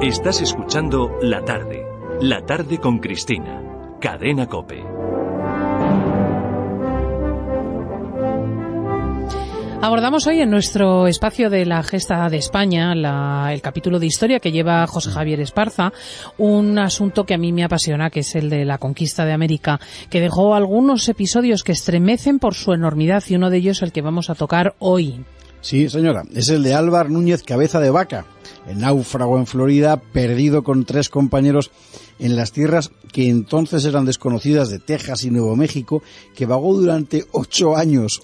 Estás escuchando La Tarde con Cristina, Cadena COPE. Abordamos hoy en nuestro espacio de la Gesta de España, el capítulo de historia que lleva José Javier Esparza, un asunto que a mí me apasiona, que es el de la conquista de América, que dejó algunos episodios que estremecen por su enormidad, y uno de ellos el que vamos a tocar hoy. Sí, señora, es el de Álvar Núñez Cabeza de Vaca, el náufrago en Florida, perdido con 3 compañeros en las tierras que entonces eran desconocidas de Texas y Nuevo México, que vagó durante 8 años,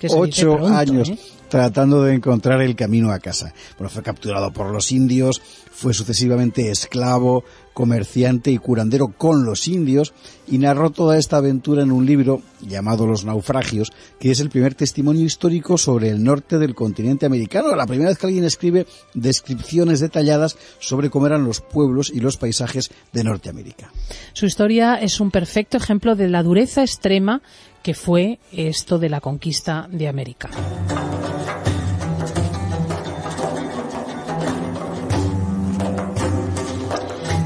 tratando de encontrar el camino a casa. Bueno, fue capturado por los indios, fue sucesivamente esclavo, comerciante y curandero con los indios, y narró toda esta aventura en un libro llamado Los Naufragios, que es el primer testimonio histórico sobre el norte del continente americano, la primera vez que alguien escribe descripciones detalladas sobre cómo eran los pueblos y los paisajes de Norteamérica. Su historia es un perfecto ejemplo de la dureza extrema que fue esto de la conquista de América.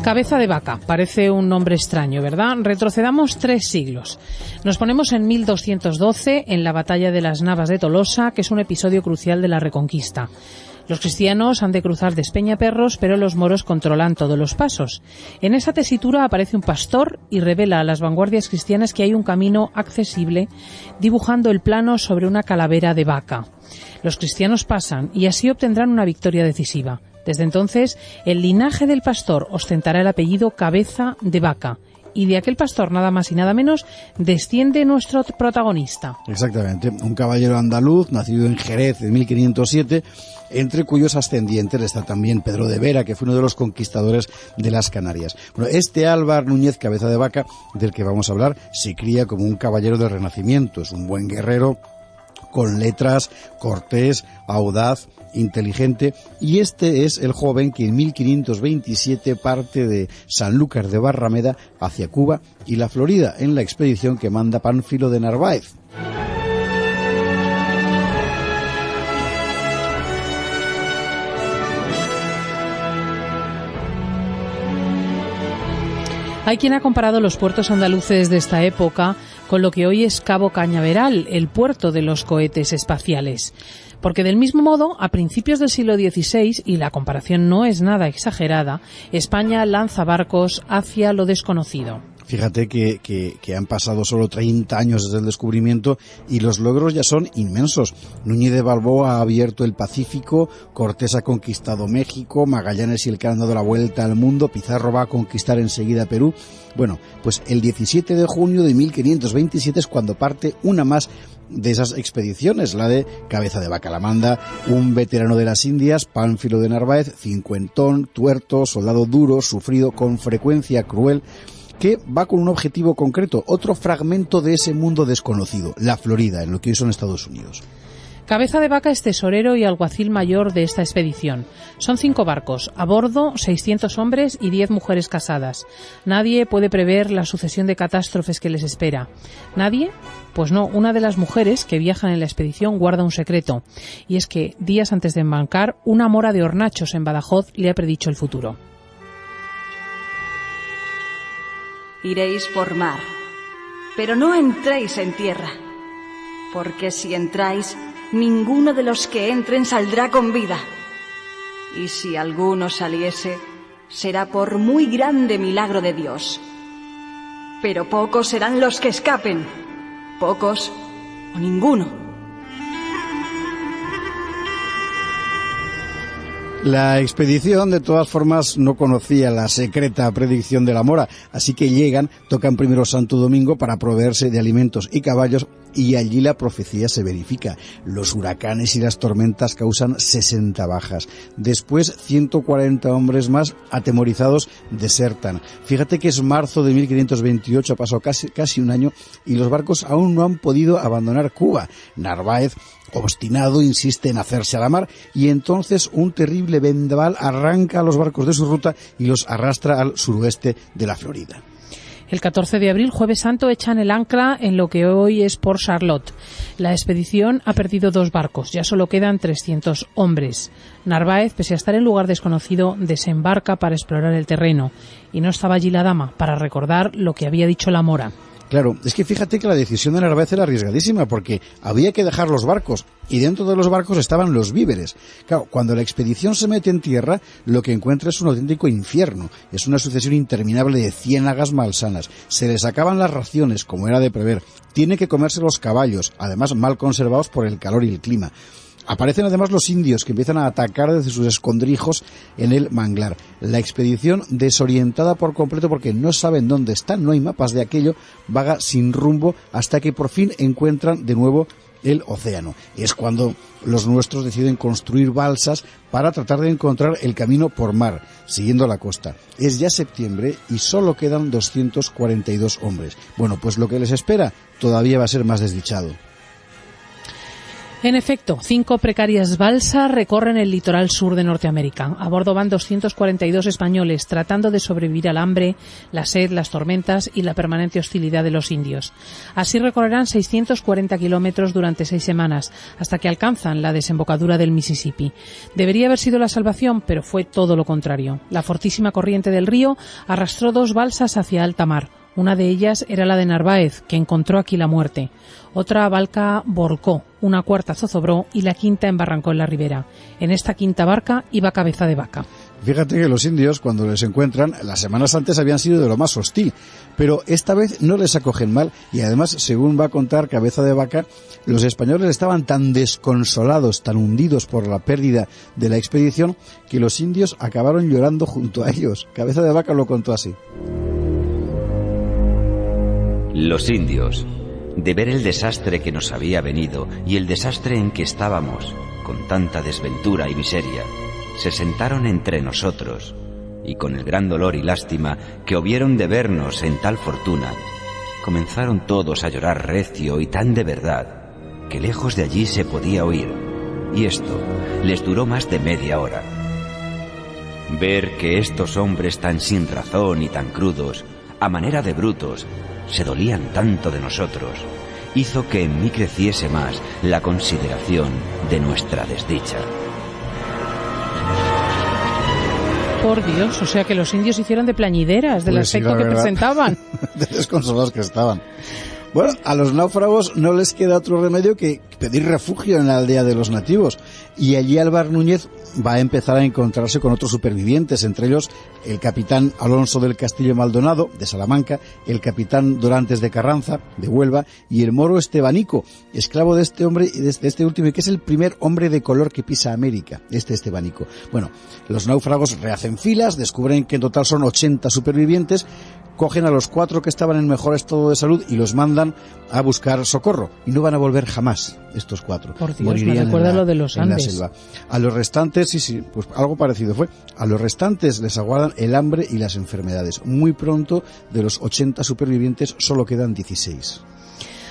Cabeza de Vaca, parece un nombre extraño, ¿verdad? Retrocedamos 3 siglos. Nos ponemos en 1212, en la batalla de las Navas de Tolosa, que es un episodio crucial de la Reconquista. Los cristianos han de cruzar Despeñaperros, pero los moros controlan todos los pasos. En esa tesitura aparece un pastor y revela a las vanguardias cristianas que hay un camino accesible, dibujando el plano sobre una calavera de vaca. Los cristianos pasan y así obtendrán una victoria decisiva. Desde entonces, el linaje del pastor ostentará el apellido Cabeza de Vaca. Y de aquel pastor, nada más y nada menos, desciende nuestro protagonista. Exactamente, un caballero andaluz, nacido en Jerez en 1507, entre cuyos ascendientes está también Pedro de Vera, que fue uno de los conquistadores de las Canarias. Bueno, este Álvar Núñez Cabeza de Vaca, del que vamos a hablar, se cría como un caballero del Renacimiento. Es un buen guerrero, con letras, cortés, audaz, inteligente, y este es el joven que en 1527 parte de Sanlúcar de Barrameda hacia Cuba y la Florida en la expedición que manda Pánfilo de Narváez. Hay quien ha comparado los puertos andaluces de esta época con lo que hoy es Cabo Cañaveral, el puerto de los cohetes espaciales. Porque del mismo modo, a principios del siglo XVI, y la comparación no es nada exagerada, España lanza barcos hacia lo desconocido. Fíjate que han pasado solo 30 años desde el descubrimiento y los logros ya son inmensos. Núñez de Balboa ha abierto el Pacífico, Cortés ha conquistado México, Magallanes y Elcano han dado la vuelta al mundo, Pizarro va a conquistar enseguida Perú. Bueno, pues el 17 de junio de 1527 es cuando parte una más de esas expediciones, la de Cabeza de Vaca. La manda un veterano de las Indias, Pánfilo de Narváez, cincuentón, tuerto, soldado duro, sufrido, con frecuencia cruel, que va con un objetivo concreto, otro fragmento de ese mundo desconocido, la Florida, en lo que hoy son Estados Unidos. Cabeza de Vaca es tesorero y alguacil mayor de esta expedición. Son 5 barcos, a bordo 600 hombres y 10 mujeres casadas. Nadie puede prever la sucesión de catástrofes que les espera. ¿Nadie? Pues no, una de las mujeres que viajan en la expedición guarda un secreto. Y es que, días antes de embarcar, una mora de Hornachos en Badajoz le ha predicho el futuro. Iréis por mar, pero no entréis en tierra, porque si entráis, ninguno de los que entren saldrá con vida. Y si alguno saliese, será por muy grande milagro de Dios. Pero pocos serán los que escapen, pocos o ninguno. La expedición, de todas formas, no conocía la secreta predicción de la mora, así que llegan, tocan primero Santo Domingo para proveerse de alimentos y caballos, y allí la profecía se verifica. Los huracanes y las tormentas causan 60 bajas. Después, 140 hombres más, atemorizados, desertan. Fíjate que es marzo de 1528, ha pasado casi un año, y los barcos aún no han podido abandonar Cuba. Narváez, obstinado, insiste en hacerse a la mar, y entonces un terrible vendaval arranca a los barcos de su ruta y los arrastra al suroeste de la Florida. El 14 de abril, Jueves Santo, echan el ancla en lo que hoy es Port Charlotte. La expedición ha perdido 2 barcos, ya solo quedan 300 hombres. Narváez, pese a estar en lugar desconocido, desembarca para explorar el terreno. Y no estaba allí la dama para recordar lo que había dicho la mora. Claro, es que fíjate que la decisión de Narváez era arriesgadísima porque había que dejar los barcos y dentro de los barcos estaban los víveres. Claro, cuando la expedición se mete en tierra, lo que encuentra es un auténtico infierno. Es una sucesión interminable de ciénagas malsanas. Se les acaban las raciones, como era de prever. Tiene que comerse los caballos, además mal conservados por el calor y el clima. Aparecen además los indios que empiezan a atacar desde sus escondrijos en el manglar. La expedición, desorientada por completo porque no saben dónde están, no hay mapas de aquello, vaga sin rumbo hasta que por fin encuentran de nuevo el océano. Es cuando los nuestros deciden construir balsas para tratar de encontrar el camino por mar, siguiendo la costa. Es ya septiembre y solo quedan 242 hombres. Bueno, pues lo que les espera todavía va a ser más desdichado. En efecto, 5 precarias balsas recorren el litoral sur de Norteamérica. A bordo van 242 españoles tratando de sobrevivir al hambre, la sed, las tormentas y la permanente hostilidad de los indios. Así recorrerán 640 kilómetros durante 6 semanas, hasta que alcanzan la desembocadura del Mississippi. Debería haber sido la salvación, pero fue todo lo contrario. La fortísima corriente del río arrastró 2 balsas hacia alta mar. Una de ellas era la de Narváez, que encontró aquí la muerte. Otra barca volcó, una cuarta zozobró y la quinta embarrancó en la ribera. En esta quinta barca iba Cabeza de Vaca. Fíjate que los indios, cuando les encuentran, las semanas antes habían sido de lo más hostil, pero esta vez no les acogen mal y además, según va a contar Cabeza de Vaca, los españoles estaban tan desconsolados, tan hundidos por la pérdida de la expedición, que los indios acabaron llorando junto a ellos. Cabeza de Vaca lo contó así. Los indios, de ver el desastre que nos había venido y el desastre en que estábamos, con tanta desventura y miseria, se sentaron entre nosotros, y con el gran dolor y lástima que hubieron de vernos en tal fortuna, comenzaron todos a llorar recio y tan de verdad, que lejos de allí se podía oír, y esto les duró más de media hora. Ver que estos hombres tan sin razón y tan crudos, a manera de brutos, se dolían tanto de nosotros, hizo que en mí creciese más la consideración de nuestra desdicha. Por Dios, o sea que los indios hicieron de plañideras del Pues aspecto sí, que verdad. presentaban. De desconsolados que estaban. Bueno, a los náufragos no les queda otro remedio que pedir refugio en la aldea de los nativos. Y allí Álvar Núñez va a empezar a encontrarse con otros supervivientes, entre ellos el capitán Alonso del Castillo Maldonado, de Salamanca, el capitán Dorantes de Carranza, de Huelva, y el moro Estebanico, esclavo de este hombre, de este último, que es el primer hombre de color que pisa América, Estebanico. Bueno, los náufragos rehacen filas, descubren que en total son 80 supervivientes, cogen a los 4 que estaban en mejor estado de salud y los mandan a buscar socorro. Y no van a volver jamás, estos 4. Por Dios, Morirían me recuerda lo de los en la Andes. selva. A los restantes, sí, pues algo parecido fue. A los restantes les aguardan el hambre y las enfermedades. Muy pronto, de los 80 supervivientes, solo quedan 16.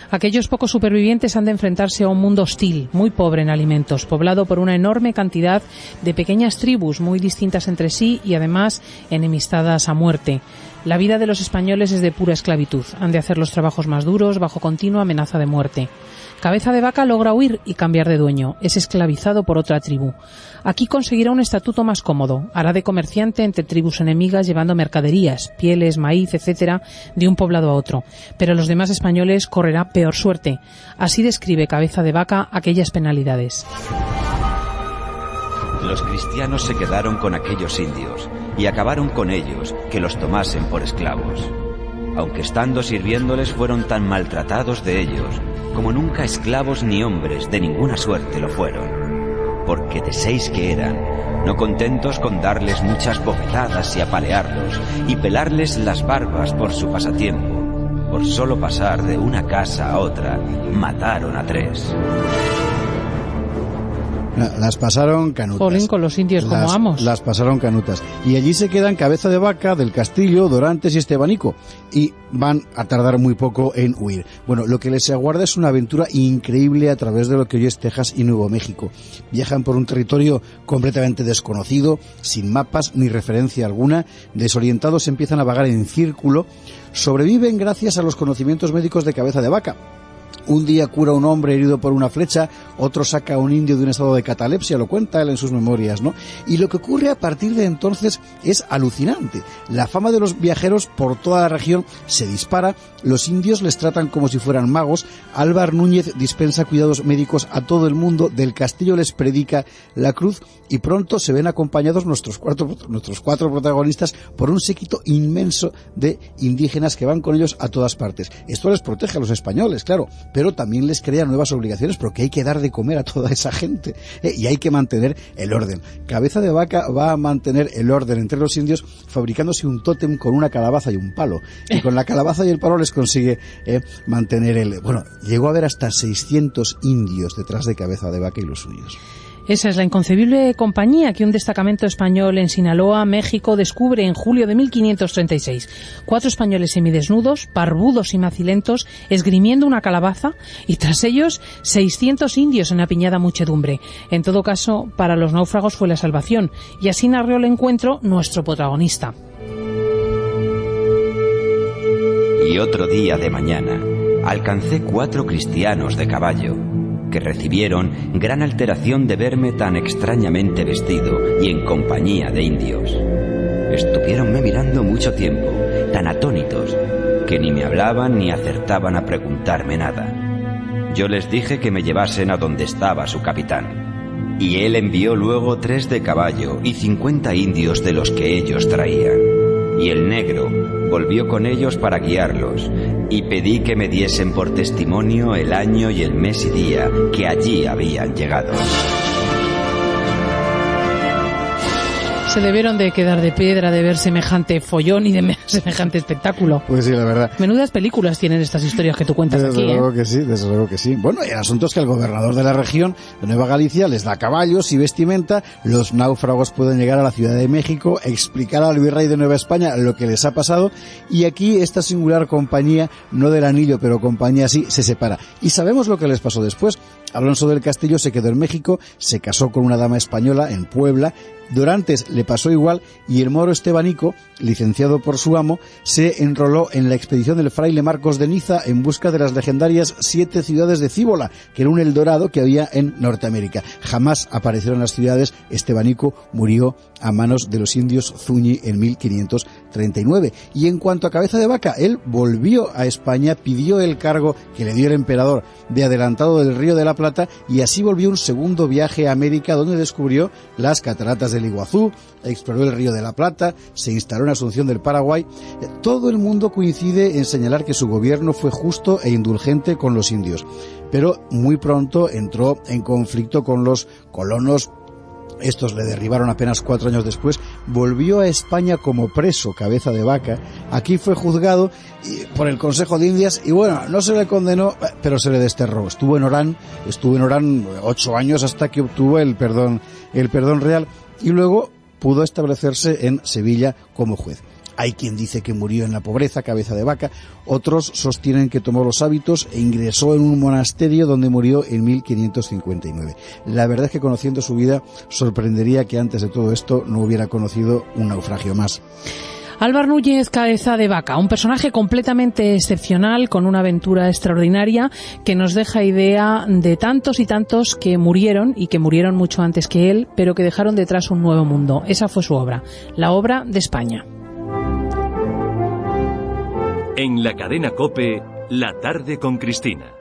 Aquellos pocos supervivientes han de enfrentarse a un mundo hostil, muy pobre en alimentos, poblado por una enorme cantidad de pequeñas tribus muy distintas entre sí y además enemistadas a muerte. La vida de los españoles es de pura esclavitud. Han de hacer los trabajos más duros bajo continua amenaza de muerte. Cabeza de Vaca logra huir y cambiar de dueño. Es esclavizado por otra tribu. Aquí conseguirá un estatuto más cómodo. Hará de comerciante entre tribus enemigas llevando mercaderías, pieles, maíz, etcétera, de un poblado a otro. Pero los demás españoles correrá peor suerte. Así describe Cabeza de Vaca aquellas penalidades. Los cristianos se quedaron con aquellos indios y acabaron con ellos, que los tomasen por esclavos. Aunque estando sirviéndoles fueron tan maltratados de ellos, como nunca esclavos ni hombres de ninguna suerte lo fueron. Porque de 6 que eran, no contentos con darles muchas bofetadas y apalearlos, y pelarles las barbas por su pasatiempo, por solo pasar de una casa a otra, mataron a 3. Las pasaron canutas. Jolín, con los indios como amos. Las pasaron canutas. Y allí se quedan Cabeza de Vaca, del Castillo, Dorantes y Estebanico. Y van a tardar muy poco en huir. Bueno, lo que les aguarda es una aventura increíble a través de lo que hoy es Texas y Nuevo México. Viajan por un territorio completamente desconocido, sin mapas ni referencia alguna. Desorientados empiezan a vagar en círculo. Sobreviven gracias a los conocimientos médicos de Cabeza de Vaca. Un día cura a un hombre herido por una flecha, otro saca a un indio de un estado de catalepsia, lo cuenta él en sus memorias, ¿no? Y lo que ocurre a partir de entonces es alucinante. La fama de los viajeros por toda la región se dispara, los indios les tratan como si fueran magos, Álvar Núñez dispensa cuidados médicos a todo el mundo, del castillo les predica la cruz y pronto se ven acompañados nuestros cuatro protagonistas por un séquito inmenso de indígenas que van con ellos a todas partes. Esto les protege a los españoles, claro, pero también les crea nuevas obligaciones porque hay que dar de comer a toda esa gente y hay que mantener el orden. Cabeza de Vaca va a mantener el orden entre los indios fabricándose un tótem con una calabaza y un palo. Y con la calabaza y el palo les consigue mantener el... Bueno, llegó a haber hasta 600 indios detrás de Cabeza de Vaca y los suyos. Esa es la inconcebible compañía que un destacamento español en Sinaloa, México, descubre en julio de 1536. 4 españoles semidesnudos, barbudos y macilentos, esgrimiendo una calabaza, y tras ellos 600 indios en apiñada muchedumbre. En todo caso, para los náufragos fue la salvación, y así narró el encuentro nuestro protagonista. Y otro día de mañana, alcancé 4 cristianos de caballo, que recibieron gran alteración de verme tan extrañamente vestido y en compañía de indios. Estuviéronme mirando mucho tiempo, tan atónitos, que ni me hablaban ni acertaban a preguntarme nada. Yo les dije que me llevasen a donde estaba su capitán, y él envió luego 3 de caballo y 50 indios de los que ellos traían. Y el negro volvió con ellos para guiarlos, y pedí que me diesen por testimonio el año y el mes y día que allí habían llegado. Se debieron de quedar de piedra de ver semejante follón y de semejante espectáculo. Pues sí, la verdad. Menudas películas tienen estas historias que tú cuentas desde aquí, luego que sí, desde luego que sí. Bueno, y el asunto es que el gobernador de la región de Nueva Galicia les da caballos y vestimenta, los náufragos pueden llegar a la Ciudad de México, explicar al virrey de Nueva España lo que les ha pasado, y aquí esta singular compañía, no del anillo, pero compañía así, se separa. Y sabemos lo que les pasó después. Alonso del Castillo se quedó en México, se casó con una dama española en Puebla, Dorantes le pasó igual, y el moro Estebanico, licenciado por su amo, se enroló en la expedición del fraile Marcos de Niza en busca de las legendarias 7 ciudades de Cíbola, que era un Eldorado que había en Norteamérica. Jamás aparecieron las ciudades. Estebanico murió a manos de los indios Zuñi en 1539. Y en cuanto a Cabeza de Vaca, él volvió a España, pidió el cargo que le dio el emperador de adelantado del Río de la Plata, y así volvió un segundo viaje a América, donde descubrió las cataratas del Iguazú, exploró el Río de la Plata, se instaló en Asunción del Paraguay. Todo el mundo coincide en señalar que su gobierno fue justo e indulgente con los indios, pero muy pronto entró en conflicto con los colonos. Estos le derribaron apenas 4 años después. Volvió a España como preso Cabeza de Vaca. Aquí fue juzgado por el Consejo de Indias y bueno, no se le condenó, pero se le desterró. Estuvo en Orán 8 años hasta que obtuvo el perdón real, y luego pudo establecerse en Sevilla como juez. Hay quien dice que murió en la pobreza, Cabeza de Vaca. Otros sostienen que tomó los hábitos e ingresó en un monasterio donde murió en 1559. La verdad es que, conociendo su vida, sorprendería que antes de todo esto no hubiera conocido un naufragio más. Álvar Núñez Cabeza de Vaca, un personaje completamente excepcional, con una aventura extraordinaria que nos deja idea de tantos y tantos que murieron, y que murieron mucho antes que él, pero que dejaron detrás un nuevo mundo. Esa fue su obra, la obra de España. En la cadena COPE, La tarde con Cristina.